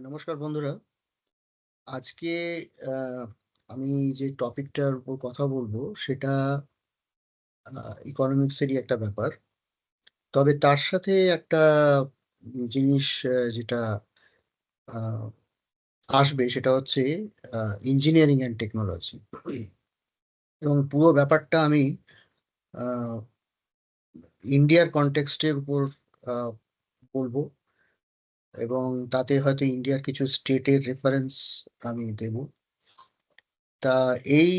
নমস্কার বন্ধুরা। আজকে আহ, আমি যে টপিকটার উপর কথা বলবো সেটা ইকোনমিক্সেরই একটা ব্যাপার। তবে তার সাথে একটা জিনিস যেটা আহ, আসবে সেটা হচ্ছে ইঞ্জিনিয়ারিং অ্যান্ড টেকনোলজি। এবং পুরো ব্যাপারটা আমি আহ, ইন্ডিয়ার কনটেক্সটের উপর আহ, বলবো, এবং তাতে হয়তো ইন্ডিয়ার কিছু স্টেটের রেফারেন্স আমি দেব। তা এই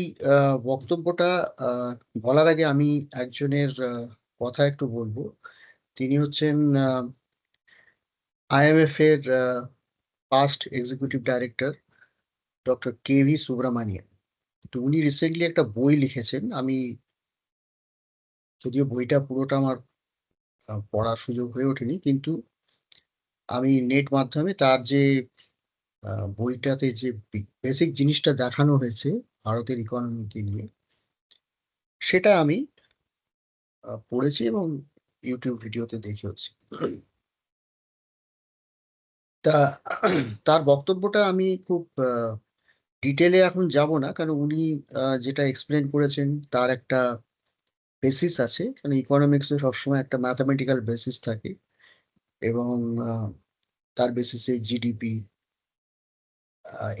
বক্তব্যটা আহ, বলার আগে আমি একজনের কথা একটু বলবো। তিনি হচ্ছেন আইএমএফ এর past executive director, doctor KV Subramanian. তো উনি রিসেন্টলি একটা বই লিখেছেন। আমি যদিও বইটা পুরোটা আমার পড়ার সুযোগ হয়ে ওঠেনি, কিন্তু আমি নেট মাধ্যমে তার যে বইটাতে যে বেসিক জিনিসটা দেখানো হয়েছে ভারতের ইকোনমিকে নিয়ে, সেটা আমি পড়েছি এবং ইউটিউব ভিডিওতে দেখেওছি। তা তার বক্তব্যটা আমি খুব ডিটেলে এখন যাব না, কারণ উনি যেটা এক্সপ্লেন করেছেন তার একটা বেসিস আছে। কারণ ইকোনমিক্সে সবসময় একটা ম্যাথামেটিক্যাল বেসিস থাকে, এবং আহ, তার বেসিসে জিডিপি,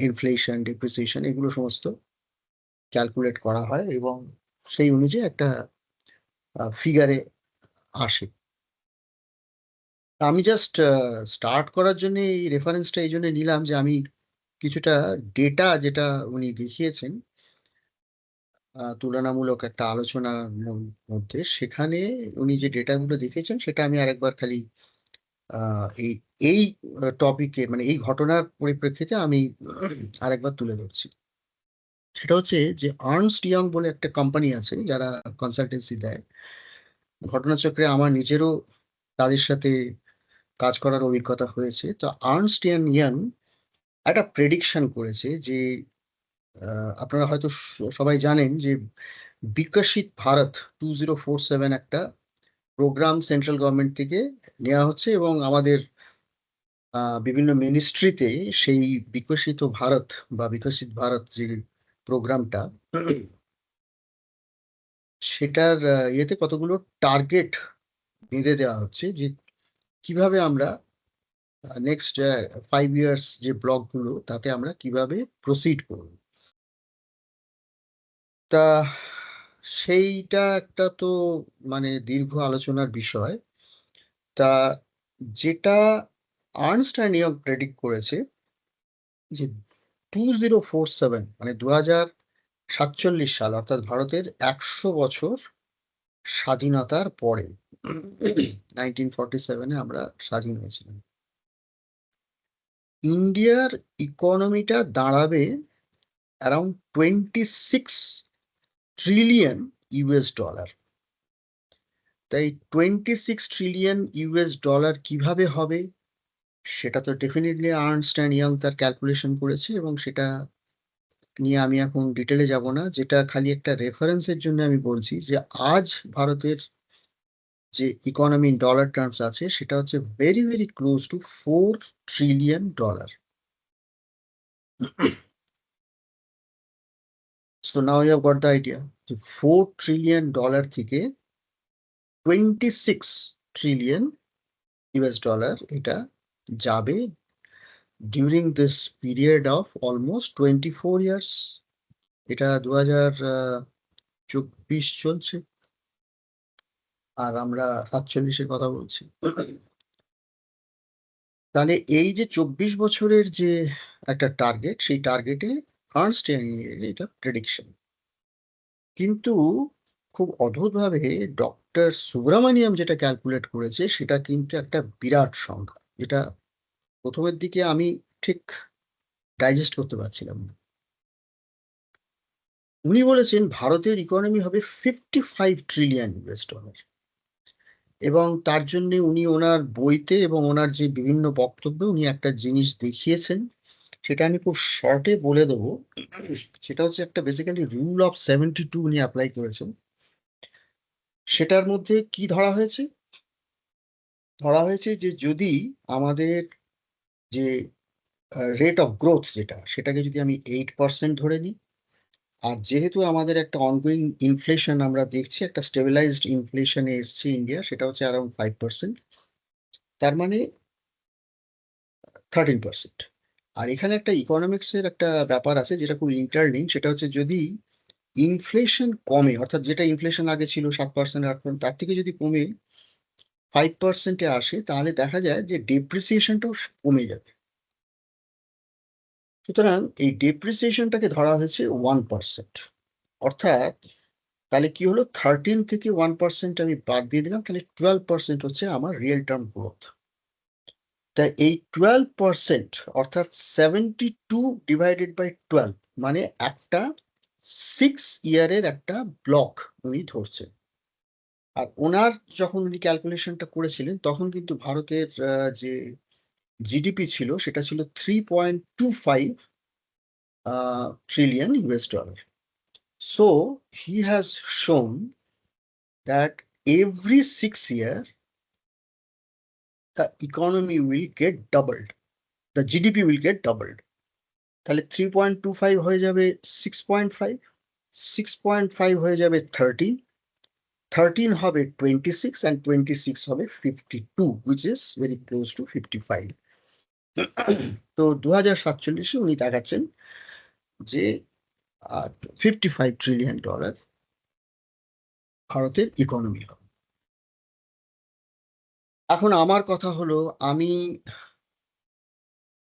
ইনফ্লেশন, ডিপ্রিসিয়েশন এগুলো সমস্ত ক্যালকুলেট করা হয়, এবং সেই অনুযায়ী একটা ফিগারে আসে। আমি জাস্ট স্টার্ট করার জন্য এই রেফারেন্সটা এই জন্য নিলাম যে আমি কিছুটা ডেটা যেটা উনি দেখিয়েছেন তুলনামূলক একটা আলোচনার মধ্যে, সেখানে উনি যে ডেটাগুলো দেখিয়েছেন সেটা আমি আরেকবার খালি এই এই টপিকের মানে এই ঘটনার পরিপ্রেক্ষিতে আমি আরেকবার তুলে ধরছি। সেটা হচ্ছে যে আর্নস্ট ইয়ং বলে একটা কোম্পানি আছে যারা কনসালটেন্সি দেয়। ঘটনাচক্রে আমার নিজেরও তাদের সাথে কাজ করার অভিজ্ঞতা হয়েছে। তো আর্নস্ট ইয়াং একটা প্রেডিকশন করেছে যে আপনারা হয়তো সবাই জানেন যে বিকশিত ভারত 2047 একটা প্রোগ্রাম সেন্ট্রাল গভর্নমেন্ট থেকে নেওয়া হচ্ছে, এবং আমাদের বিভিন্ন মিনিস্ট্রিতে সেই বিকশিত ভারত বা বিকশিত ভারত যে প্রোগ্রামটা, সেটার ইয়েতে কতগুলো টার্গেট বেঁধে দেওয়া হচ্ছে যে কিভাবে আমরা নেক্সট 5 ইয়ার্স যে ব্লকগুলো তাতে আমরা কিভাবে প্রসিড করব। তা সেইটা একটা তো মানে দীর্ঘ আলোচনার বিষয়। তা যেটা আর্নস্ট ইয়ং প্রেডিক্ট করেছে যে 2047 মানে 2047 সাল, অর্থাৎ ভারতের 100 বছর স্বাধীনতার পরে, 1947-এ আমরা স্বাধীন হয়েছিলাম, ইন্ডিয়ার ইকোনমিটা দাঁড়াবে অ্যারাউন্ড 26 ট্রিলিয়ন ইউএস ডলার। তাই 26 ট্রিলিয়ন ইউএস ডলার কিভাবে হবে, সেটা তো ডেফিনেটলি আর্নস্ট অ্যান্ড ইয়ং তার ক্যালকুলেশন করেছে, এবং সেটা নিয়ে আমি এখন ডিটেলে যাব না। যেটা খালি একটা রেফারেন্সের জন্য আমি বলছি যে আজ ভারতের যে ইকোনমি ইন ডলার টার্মস আছে সেটা হচ্ছে very very close to 4 trillion dollar. So now you have got the idea যে 4 ট্রিলিয়ন ডলার থেকে 26 ট্রিলিয়ন ইউএস ডলার এটা যাবে during this period of almost 24 years. এটা 2024 চলছে, আর আমরা 47-এর কথা বলছি। তাহলে এই যে 24 বছরের যে একটা টার্গেট, সেই টার্গেটে আর্নস্ট ইয়ং এর এটা প্রেডিকশন। কিন্তু খুব অদ্ভুতভাবে ডক্টর সুব্রামানিয়াম যেটা ক্যালকুলেট করেছে সেটা কিন্তু একটা বিরাট সংখ্যা, যেটা প্রথমের দিকে আমি ঠিক ডাইজেস্ট করতে পারছিলাম না। উনি বলেছেন ভারতের ইকোনমি হবে 55 ট্রিলিয়ন ইউএস ডলার, এবং তার জন্য উনি ওনার বইতে এবং ওনার যে বিভিন্ন বক্তব্যে উনি একটা জিনিস দেখিয়েছেন, সেটা আমি খুব শর্টে বলে দেবো। সেটা হচ্ছে একটা বেসিক্যালি রুল অফ 72 উনি অ্যাপ্লাই করেছেন। সেটার মধ্যে কি ধরা হয়েছে? ধরা হয়েছে যে যদি আমাদের যে রেট অফ গ্রোথ যেটা, সেটাকে যদি আমি 8% ধরে নিই, আর যেহেতু আমাদের একটা অনগোয়িং ইনফ্লেশন আমরা দেখছি, একটা স্টেবিলাইজড ইনফ্লেশনে এসছে ইন্ডিয়া, সেটা হচ্ছে অ্যারাউন্ড 5%, তার মানে 13%। আর এখানে একটা ইকোনমিক্সের একটা ব্যাপার আছে যেটা খুব ইন্টারলিঙ্ক, সেটা হচ্ছে যদি ইনফ্লেশন কমে, অর্থাৎ যেটা ইনফ্লেশন আগে ছিল 7%, 8%, তার থেকে যদি কমে 5%-এ আসে, তাহলে দেখা যায় যে ডেপ্রিসিয়েশনটাও কমে যাবে। সুতরাং এই ডেপ্রিসিয়েশনটাকে ধরা হয়েছে 1%। অর্থাৎ তাহলে কি হলো, 13 থেকে 1% আমি বাদ দিয়ে দিলাম, তাহলে 12% হচ্ছে আমার রিয়েল টার্ম গ্রোথ। তাই এই 12%, অর্থাৎ 72 ডিভাইডেড বাই 12, মানে একটা 6 ইয়ারের একটা ব্লক উনি ধরছেন। আর ওনার যখন উনি ক্যালকুলেশনটা করেছিলেন, তখন কিন্তু ভারতের যে জিডিপি ছিল, সেটা ছিল 3.25 trillion US dollar. So he has shown that every 6 years the economy will get doubled, the GDP will get doubled. তাহলে 3.25 হয়ে যাবে 6.5, 6.5 হয়ে যাবে 13, 13 হবে 26, and 26 হবে 52, which is very close to 55. তো 2047-এ উনি দেখাচ্ছেন যে $55 trillion ভারতের ইকোনমি হবে। এখন আমার কথা হলো, আমি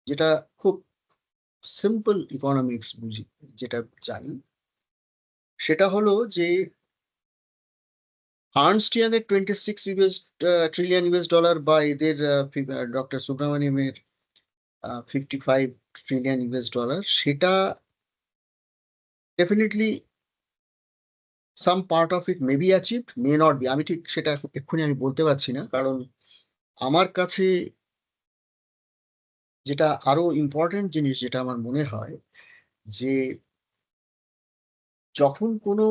যেটা খুব সিম্পল ইকোনমিক্স বুঝি, যেটা জানি, সেটা হলো যে আর্নস্ট ইয়াং এর 26 ট্রিলিয়ন US ডলার, বা এদের ডক্টর সুব্রমণিয়ামের 55 ট্রিলিয়ন US ডলার, সেটা definitely some part of it may be achieved, may not be. আমি ঠিক সেটা এক্ষুনি আমি বলতে পারছি না, কারণ আমার কাছে যেটা আরো ইম্পর্টেন্ট জিনিস, যেটা আমার মনে হয়, যে যখন কোনো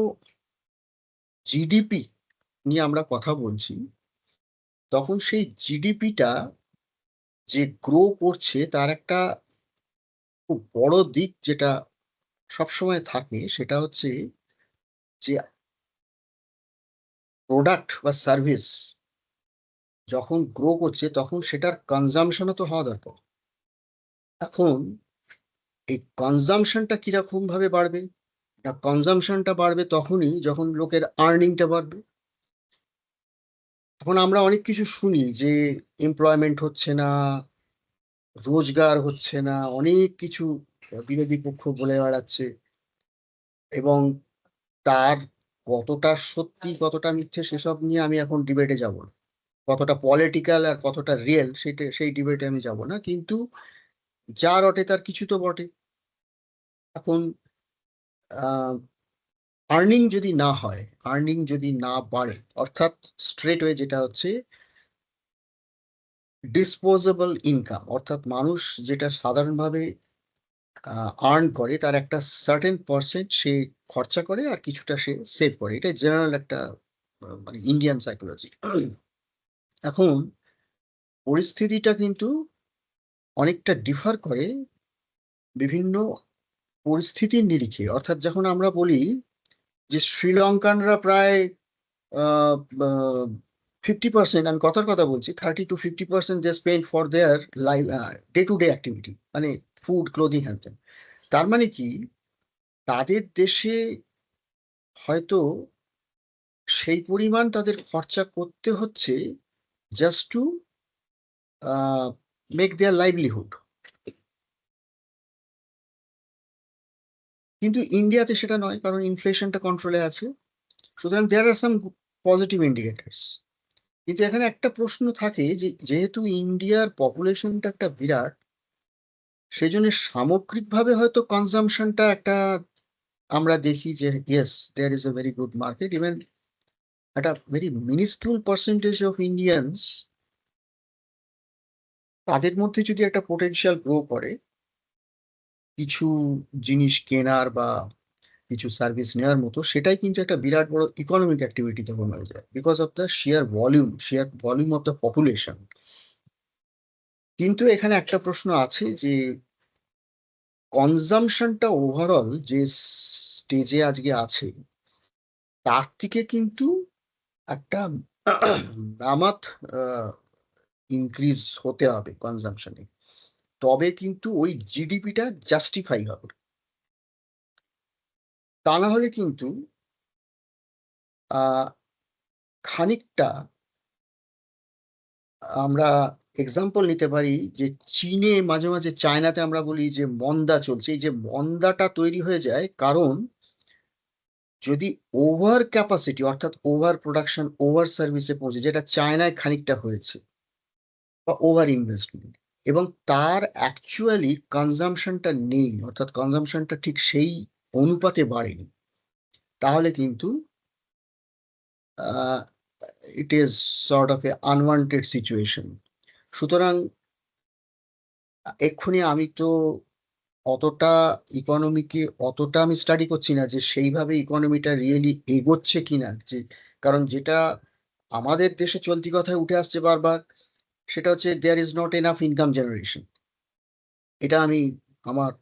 জিডিপি নিয়ে আমরা কথা বলছি, তখন সেই জিডিপিটা যে গ্রো করছে, তার একটা খুব বড় দিক যেটা সবসময় থাকে, সেটা হচ্ছে যে প্রোডাক্ট বা সার্ভিস যখন গ্রো করছে, তখন সেটার কনজামশনও তো হওয়া দরকার। এখন এই কনজামশনটা কিরকম ভাবে বাড়বে? না, কনজামশনটা বাড়বে তখনই যখন লোকের আর্নিংটা বাড়বে। এখন আমরা অনেক কিছু শুনি যে এমপ্লয়মেন্ট হচ্ছে না, রোজগার হচ্ছে না, অনেক কিছু বিরোধী পক্ষ বলে বেড়াচ্ছে, এবং তার কতটা সত্যি কতটা মিথ্যে সেসব নিয়ে আমি এখন ডিবেটে যাব না, কতটা পলিটিক্যাল আর কতটা রিয়েল সেই ডিবেটে আমি যাব না, কিন্তু যা রটে তার কিছু তো বটে। এখন আর্নিং যদি না হয়, আর্নিং যদি না বাড়ে, অর্থাৎ স্ট্রেট ওয়ে যেটা হচ্ছে ডিসপোজেবল ইনকাম, অর্থাৎ মানুষ যেটা সাধারণভাবে আর্ন করে, তার একটা সার্টেন পার্সেন্ট সে খরচা করে আর কিছুটা সে সেভ করে, এটা জেনারেল একটা মানে ইন্ডিয়ান সাইকোলজি। এখন পরিস্থিতিটা কিন্তু অনেকটা ডিফার করে বিভিন্ন পরিস্থিতির নিরিখে। অর্থাৎ যখন আমরা বলি যে শ্রীলঙ্কানরা প্রায় 50%, আমি কথার কথা বলছি, 30 to 50% they spend for their life, day to day activity, মানে ফুড, ক্লোদিং, হ্যান ত্যান। তার মানে কি, তাদের দেশে হয়তো সেই পরিমাণ তাদের খরচা করতে হচ্ছে just to make their livelihood. কিন্তু ইন্ডিয়াতে সেটা নয়, কারণ ইনফ্লেশনটা কন্ট্রোলে আছে। সুতরাং দেয়ার আর সাম পজিটিভ ইন্ডিকেটার্স। কিন্তু এখানে একটা প্রশ্ন থাকে যে যেহেতু ইন্ডিয়ার পপুলেশনটা একটা বিরাট, সেই জন্য সামগ্রিকভাবে হয়তো কনজামশনটা একটা, আমরা দেখি যে yes, there is a very good market, even একটা very miniscule percentage of Indians, তাদের মধ্যে যদি একটা পোটেনশিয়াল গ্রো করে কিছু জিনিস কেনার বা কিছু সার্ভিস নেওয়ার মতো, সেটাই কিন্তু একটা বিরাট বড় ইকোনমিক অ্যাক্টিভিটি তখন হয়ে যায়, because of the shear volume of the population. কিন্তু এখানে একটা প্রশ্ন আছে যে কনজামশনটা ওভারঅল যে স্টেজে আজকে আছে তার থেকে কিন্তু একটা নামাত ইনক্রিজ হতে হবে কনজামশনে, তবে কিন্তু ওই জিডিপিটা জাস্টিফাই হবে। তা না হলে কিন্তু খানিকটা আমরা এক্সাম্পল নিতে পারি যে চীনে মাঝে মাঝে, চায়নাতে আমরা বলি যে মন্দা চলছে। এই যে মন্দাটা তৈরি হয়ে যায় কারণ যদি ওভার ক্যাপাসিটি অর্থাৎ ওভার প্রোডাকশন ওভার সার্ভিসে পৌঁছে, যেটা চায়নায় খানিকটা হয়েছে, বা ওভার ইনভেস্টমেন্ট, এবং তার অ্যাকচুয়ালি কনজামশনটা নেই, অর্থাৎ কনজামশনটা ঠিক সেই অনুপাতে বাড়েনি, তাহলে কিন্তু it is sort of A unwanted situation. সুতরাং এক্ষুনি আমি তো অতটা ইকোনমিকে অতটা আমি স্টাডি করছি না যে সেইভাবে ইকোনমিটা রিয়েলি এগোচ্ছে কিনা, যে কারণ যেটা আমাদের দেশে চলতি কথায় উঠে আসছে বারবার, সেটা হচ্ছে there is not enough income generation. এটা আমি আমার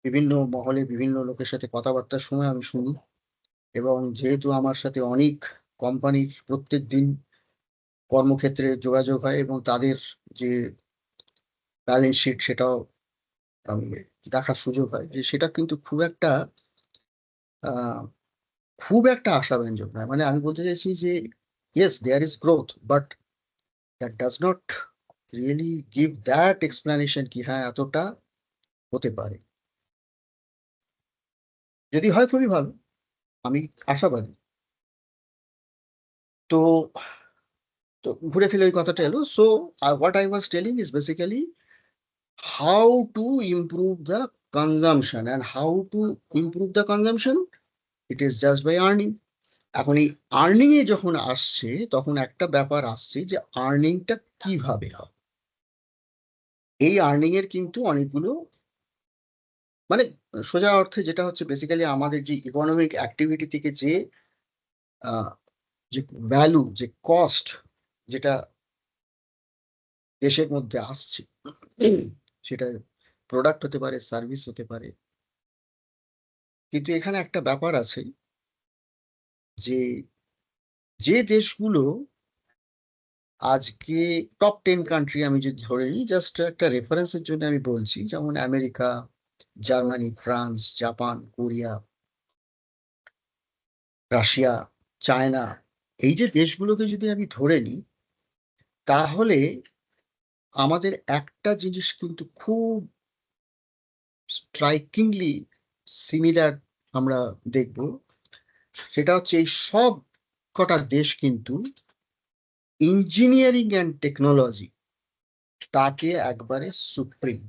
বিভিন্ন মহলে বিভিন্ন লোকের সাথে কথাবার্তার সময় আমি শুনি, এবং যেহেতু আমার সাথে অনেক কোম্পানির প্রত্যেক দিন কর্মক্ষেত্রে যোগাযোগ হয় এবং তাদের যে ব্যালেন্স শিট সেটাও আমি দেখার সুযোগ হয়, যে সেটা কিন্তু আহ, খুব একটা আশাব্যঞ্জক নয়। মানে আমি বলতে চাইছি যে yes there is growth, but that does not really give that explanation কি হ্যাঁ এতটা হতে পারে। যদি হয় খুবই ভালো, আমি আশাবাদী। তো তো ঘুরে ফিরে ওই কথাটা এলো। So what I was telling is basically how to improve the consumption, and how to improve the consumption, it is just by earning. এখন এই আর্নিং এ যখন আসছে তখন একটা ব্যাপার আসছে যে আর্নিংটা কিভাবে হয়। এই আর্নিং এর কিন্তু অনেকগুলো, মানে সোজা অর্থে যেটা হচ্ছে বেসিক্যালি আমাদের যে ইকোনমিক অ্যাক্টিভিটি থেকে যে আহ, যে ভ্যালু, যে কস্ট, যেটা দেশের মধ্যে আসছে, সেটা প্রোডাক্ট হতে পারে, সার্ভিস হতে পারে। কিন্তু এখানে একটা ব্যাপার আছে যে যে দেশগুলো আজকে টপ 10 কান্ট্রি আমি যদি ধরে নিই, জাস্ট একটা রেফারেন্সের জন্য আমি বলছি, যেমন America, Germany, France, Japan, Korea, Russia, China, এই যে দেশগুলোকে যদি আমি ধরে নিই, তাহলে আমাদের একটা জিনিস কিন্তু খুব স্ট্রাইকিংলি সিমিলার আমরা দেখব। সেটা হচ্ছে এই সব কটা দেশ কিন্তু ইঞ্জিনিয়ারিং অ্যান্ড টেকনোলজি তাকে একবারে সুপ্রিম।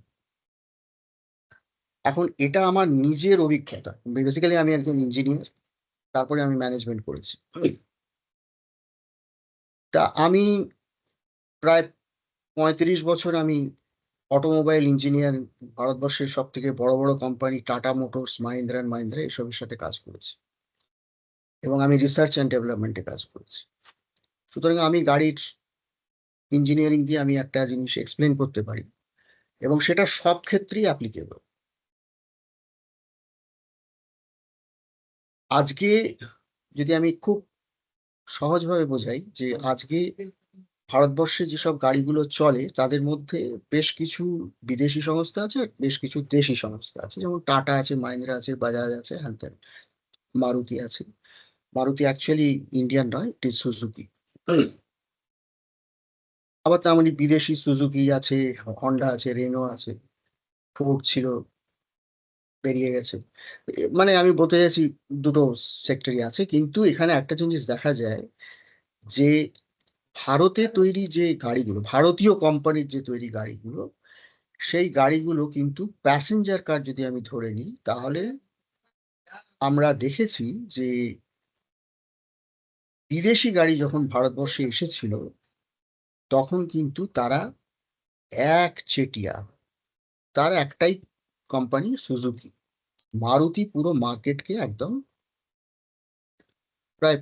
এখন এটা আমার নিজের অভিজ্ঞতা, বেসিক্যালি আমি একজন ইঞ্জিনিয়ার, তারপরে আমি ম্যানেজমেন্ট করেছি। তা আমি প্রায় 35 বছর আমি অটোমোবাইল ইঞ্জিনিয়ার, ভারতবর্ষের সব থেকে বড় বড় company tata motors, Mahindra and Mahindra এসবের সাথে কাজ করেছি, এবং আমি রিসার্চ অ্যান্ড ডেভেলপমেন্টে কাজ করেছি। সুতরাং আমি গাড়ির ইঞ্জিনিয়ারিং দিয়ে আমি একটা জিনিস এক্সপ্লেন করতে পারি, এবং সেটা সব ক্ষেত্রেই অ্যাপ্লিকেবল। আজকে যদি আমি খুব সহজভাবে বোঝাই, যে আজকে ভারতবর্ষে যেসব গাড়িগুলো চলে তাদের মধ্যে বেশ কিছু বিদেশি সংস্থা আছে আর বেশ কিছু দেশি সংস্থা আছে, যেমন টাটা আছে, মাহিন্দ্রা আছে, বাজাজ আছে, হ্যান ত্যান, মারুতি আছে। মারুতি অ্যাকচুয়ালি ইন্ডিয়ান নয়, ইট ইজ সুজুকি। আবার তেমনি বিদেশি সুজুকি আছে, হন্ডা আছে, রেনো আছে, ফোর্ড ছিল, বেরিয়ে গেছে। মানে আমি বলতে চাইছি দুটো সেক্টরই আছে, কিন্তু এখানে একটা জিনিস দেখা যায় যে ভারতে তৈরি যে গাড়িগুলো, ভারতীয় কোম্পানির যে তৈরি গাড়িগুলো, সেই গাড়িগুলো কিন্তু প্যাসেঞ্জার কার যদি আমি ধরে নিই, তাহলে আমরা দেখেছি যে বিদেশি গাড়ি যখন ভারতবর্ষে এসেছিল তখন কিন্তু তারা একচেটিয়া, তার একটাই কোম্পানি সুজুকি, মারুতি পুরো মার্কেটকে একদম প্রায়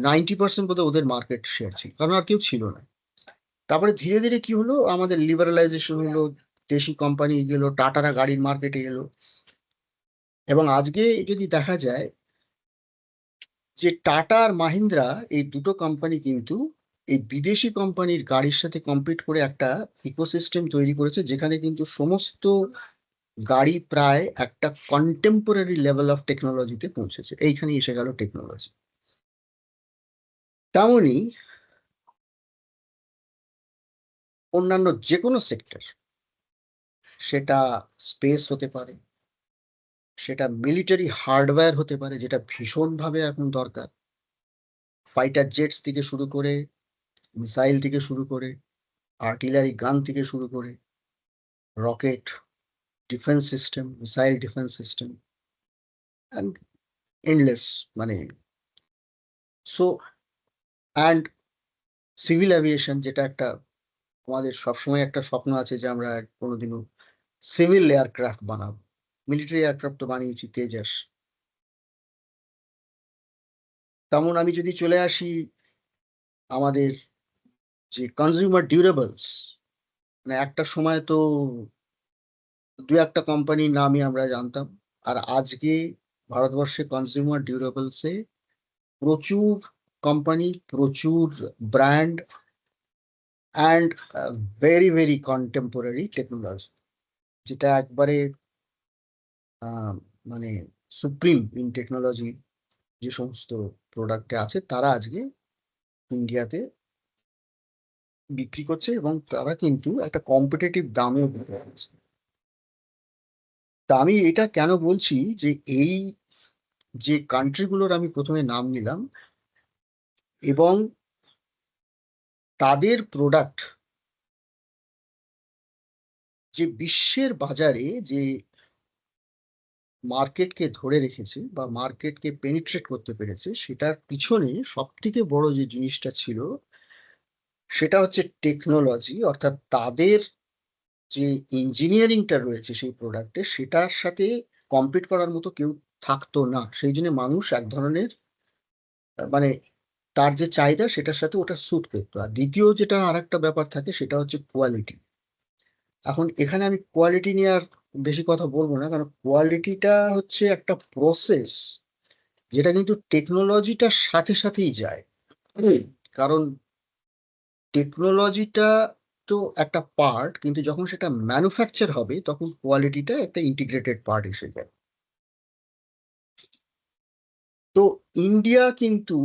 90% বোধহয় ওদের মার্কেট শেয়ার ছিল, কারণ আর কেউ ছিল না। তারপরে ধীরে ধীরে কি হলো, আমাদের লিবারালাইজেশন হলো, দেশি কোম্পানি গেলো, টাটারা গাড়ির মার্কেটে এলো। এবং আজকে যদি দেখা যায় যে টাটা আর মাহিন্দ্রা এই দুটো কোম্পানি কিন্তু এই বিদেশি কোম্পানির গাড়ির সাথে কম্পিট করে একটা ইকোসিস্টেম তৈরি করেছে, যেখানে কিন্তু সমস্ত গাড়ি প্রায় একটা কন্টেম্পোরারি লেভেল অফ টেকনোলজিতে পৌঁছেছে। এইখানে এসে গেল টেকনোলজি। তেমনি অন্যান্য যে কোনো সেক্টর, সেটা স্পেস হতে পারে, সেটা মিলিটারি হার্ডওয়্যার হতে পারে, যেটা ভীষণভাবে এখন দরকার। ফাইটার জেটস থেকে শুরু করে, মিসাইল থেকে শুরু করে, আর্টিলারি গান থেকে শুরু করে, rocket, defence system, missile defence system, and endless, মানে সো, অ্যান্ড সিভিল অ্যাভিয়েশন, যেটা একটা আমাদের সবসময় একটা স্বপ্ন আছে যে আমরা কোনোদিনও সিভিল এয়ারক্রাফট বানাবো। মিলিটারি এয়ারক্রাফট তো বানিয়েছি, তেজাস। তেমন আমি যদি চলে আসি আমাদের যে কনজিউমার ডিউরেবলস, মানে একটা সময় তো দু একটা কোম্পানির নামই আমরা জানতাম, আর আজকে ভারতবর্ষে কনজিউমার ডিউরেবলসে প্রচুর কোম্পানি, প্রচুর brand, and very very contemporary technology, যেটা একবারে মানে সুপ্রিম ইন টেকনোলজি যে সমস্ত প্রোডাক্টে আছে, তারা আজকে ইন্ডিয়াতে বিক্রি করছে, এবং তারা কিন্তু একটা কম্পিটিটিভ দামেও বিক্রি করছে। তা আমি এটা কেন বলছি যে এই যে কান্ট্রিগুলোর আমি প্রথমে নাম নিলাম, এবং তাদের প্রোডাক্ট যে বিশ্বের বাজারে যে মার্কেটকে ধরে রেখেছে বা মার্কেটকে পেনিট্রেট করতে পেরেছে, সেটার পিছনে সব থেকে বড় যে জিনিসটা ছিল সেটা হচ্ছে টেকনোলজি। অর্থাৎ তাদের যে ইঞ্জিনিয়ারিংটা রয়েছে সেই প্রোডাক্টে, সেটার সাথে কম্পিট করার মতো কেউ থাকতো না। সেই জন্য মানুষ এক ধরনের মানে তার যে চাহিদা সেটার সাথে ওটা স্যুট করতো। আর দ্বিতীয় যেটা আর একটা ব্যাপার থাকে, সেটা হচ্ছে কোয়ালিটি। এখন এখানে আমি কোয়ালিটি নিয়ে আর বেশি কথা বলবো না, কারণ কোয়ালিটিটা হচ্ছে একটা প্রসেস যেটা কিন্তু টেকনোলজিটার সাথে সাথেই যায়। কারণ টেকনোলজিটা তো একটা পার্ট, কিন্তু যখন সেটা ম্যানুফ্যাকচার হবে তখন কোয়ালিটিটা একটা ইন্টিগ্রেটেড পার্ট এসে যায়। তো ইন্ডিয়া কিন্তু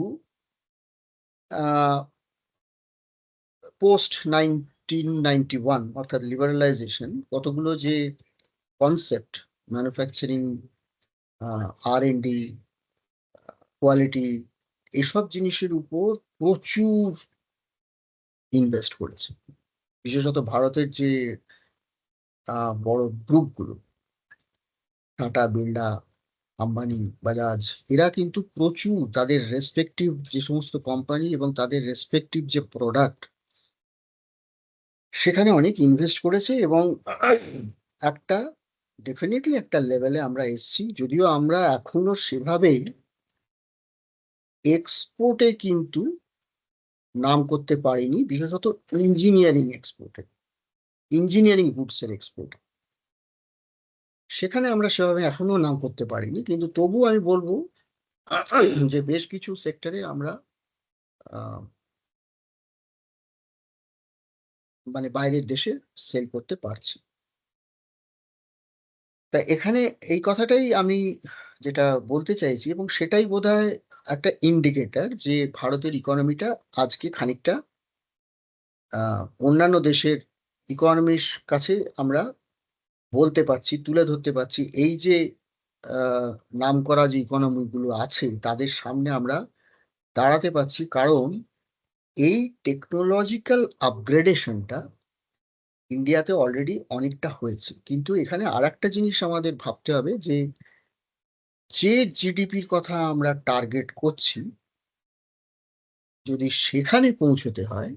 পোস্ট 1991 অর্থাৎ লিবারালাইজেশন কতগুলো যে কনসেপ্ট, ম্যানুফ্যাকচারিং, R&D, কোয়ালিটি, এসব জিনিসের উপর প্রচুর ইনভেস্ট করেছে। বিশেষত ভারতের যে বড় গ্রুপগুলো, টাটা, বিড়লা, আম্বানি, বাজাজ, এরা কিন্তু প্রচুর তাদের রেসপেক্টিভ যে সমস্ত কোম্পানি এবং তাদের রেসপেক্টিভ যে প্রোডাক্ট, সেখানে অনেক ইনভেস্ট করেছে। এবং একটা ডেফিনেটলি একটা লেভেলে আমরা এসেছি, যদিও আমরা এখনো সেভাবেই এক্সপোর্টে কিন্তু নাম করতে পারিনি, বিশেষত ইঞ্জিনিয়ারিং এক্সপোর্টে, ইঞ্জিনিয়ারিং গুডস এর এক্সপোর্ট, সেখানে আমরা সেভাবে এখনো নাম করতে পারিনি। কিন্তু তবু আমি বলবো যে বেশ কিছু সেক্টরে আমরা আহ, মানে বাইরের দেশে সেল করতে পারছি। তা এখানে এই কথাটাই আমি যেটা বলতে চাইছি, এবং সেটাই বোধহয় একটা ইন্ডিকেটর যে ভারতের ইকোনমিটা আজকে খানিকটা অন্যান্য দেশের ইকোনমির কাছে আমরা বলতে পারছি, তুলে ধরতে পারছি। এই যে আহ, নামকরা যে ইকোনমি গুলো আছে তাদের সামনে আমরা দাঁড়াতে পারছি, কারণ এই টেকনোলজিক্যাল আপগ্রেডেশনটা ইন্ডিয়াতে অলরেডি অনেকটা হয়েছে। কিন্তু এখানে আর একটা জিনিস আমাদের ভাবতে হবে যে যে জিডিপির কথা আমরা টার্গেট করছি, যদি সেখানে পৌঁছতে হয়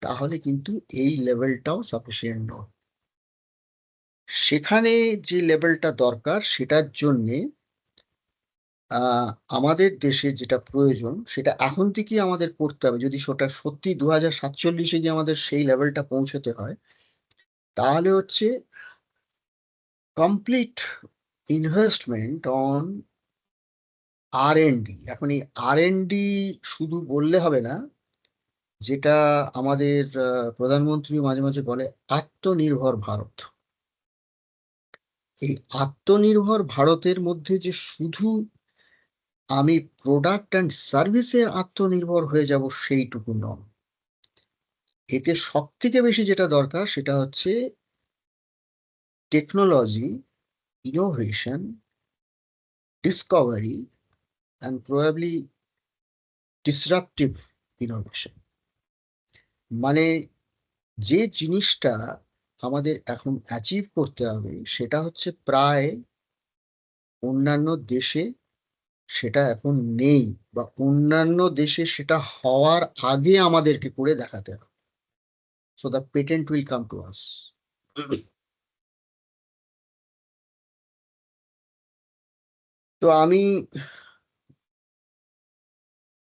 তাহলে কিন্তু এই লেভেলটাও সাফিসিয়েন্ট নয়। সেখানে যে লেভেলটা দরকার সেটার জন্যে আমাদের দেশে যেটা প্রয়োজন সেটা এখন থেকেই আমাদের করতে হবে। যদি সেটা সত্যি 2047-এ গিয়ে আমাদের সেই লেভেলটা পৌঁছতে হয়, তাহলে হচ্ছে কমপ্লিট ইনভেস্টমেন্ট অন R&D। এখন এই R&D শুধু বললে হবে না, যেটা আমাদের প্রধানমন্ত্রী মাঝে মাঝে বলে আত্মনির্ভর ভারত। এই আত্মনির্ভর ভারতের মধ্যে যে শুধু আমি প্রোডাক্ট অ্যান্ড সার্ভিসে আত্মনির্ভর হয়ে যাব সেইটুকু নয়, এতে সব থেকে বেশি যেটা দরকার সেটা হচ্ছে technology, innovation, Discovery and probably disruptive innovation. মানে যে জিনিসটা আমাদের এখন অ্যাচিভ করতে হবে সেটা হচ্ছে প্রায় অন্যান্য দেশে সেটা এখন নেই, বা অন্যান্য দেশে সেটা হওয়ার আগে আমাদেরকে করে দেখাতে হবে। So the patent will come to us. তো আমি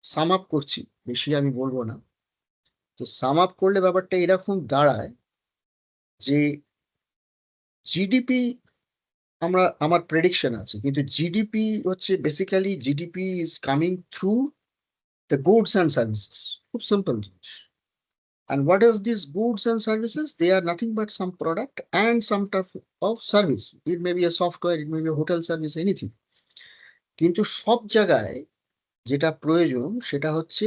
সাম আপ করছি, বেশি আমি বলবো না। তো সাম আপ করলে ব্যাপারটা এরকম দাঁড়ায় যে জিডিপি, আমার প্রেডিকশন আছে, কিন্তু জিডিপি হচ্ছে basically GDP is coming through the goods and services. খুব সিম্পল জিনিস। And what is these goods and services? They are nothing but some product and some type of service. It may be a software, it may be a hotel service, anything. কিন্তু সব জায়গায় যেটা প্রয়োজন সেটা হচ্ছে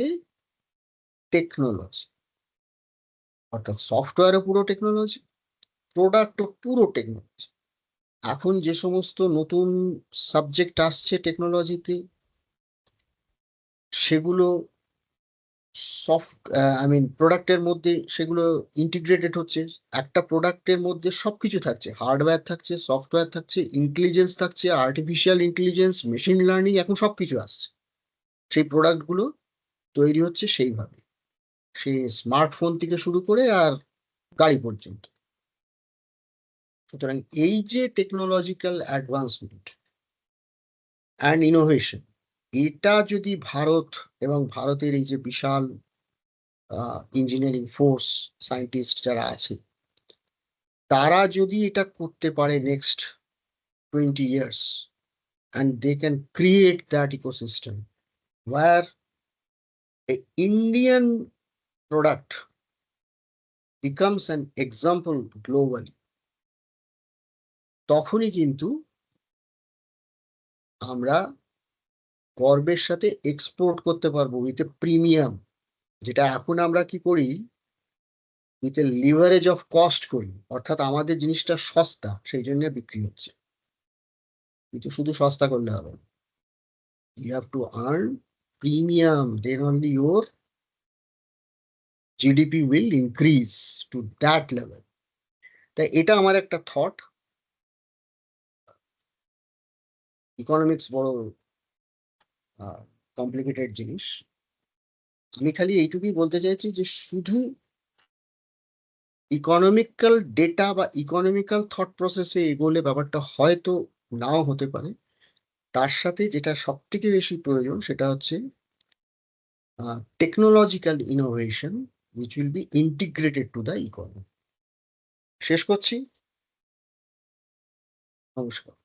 technology. অর্থাৎ সফটওয়্যারও পুরো technology, প্রোডাক্টও পুরো টেকনোলজি। এখন যে সমস্ত নতুন সাবজেক্ট আসছে টেকনোলজিতে, সেগুলো সফট প্রোডাক্টের মধ্যে সেগুলো ইন্টিগ্রেটেড হচ্ছে। একটা প্রোডাক্টের মধ্যে সবকিছু থাকছে, হার্ডওয়্যার থাকছে, সফটওয়্যার থাকছে, ইন্টেলিজেন্স থাকছে, আর্টিফিশিয়াল ইন্টেলিজেন্স, মেশিন লার্নিং, এখন সবকিছু আসছে। সেই প্রোডাক্টগুলো তৈরি হচ্ছে সেইভাবে, সে স্মার্টফোন থেকে শুরু করে আর গাড়ি পর্যন্ত। সুতরাং এই যে টেকনোলজিক্যাল অ্যাডভান্সমেন্ট অ্যান্ড ইনোভেশন, এটা যদি ভারত এবং ভারতের এই যে বিশাল ইঞ্জিনিয়ারিং ফোর্স, সায়েন্টিস্ট যারা আছে, তারা যদি এটা করতে পারে next 20 years, and they can create that ecosystem where a Indian product becomes an example globally, তখনই কিন্তু আমরা গর্বের সাথে এক্সপোর্ট করতে পারবো উইথ এ প্রিমিয়াম। যেটা এখন আমরা কি করি, with a leverage of cost করি, অর্থাৎ আমাদের জিনিসটা সস্তা সেই জন্য বিক্রি হচ্ছে। কিন্তু শুধু সস্তা করলে হবে না, you have to earn premium, then only your GDP will increase to that level. তাই এটা আমার একটা থট। ইকোনমিক্স বড় কমপ্লিকেটেড জিনিস। আমি খালি এইটুকুই বলতে চাইছি যে শুধু ইকোনমিক্যাল ডেটা বা ইকোনমিক্যাল থট প্রসেসে এগোলে ব্যাপারটা হয়তো নাও হতে পারে। তার সাথে যেটা সব থেকে বেশি প্রয়োজন সেটা হচ্ছে technological innovation which will be integrated to the economy. শেষ করছি। নমস্কার।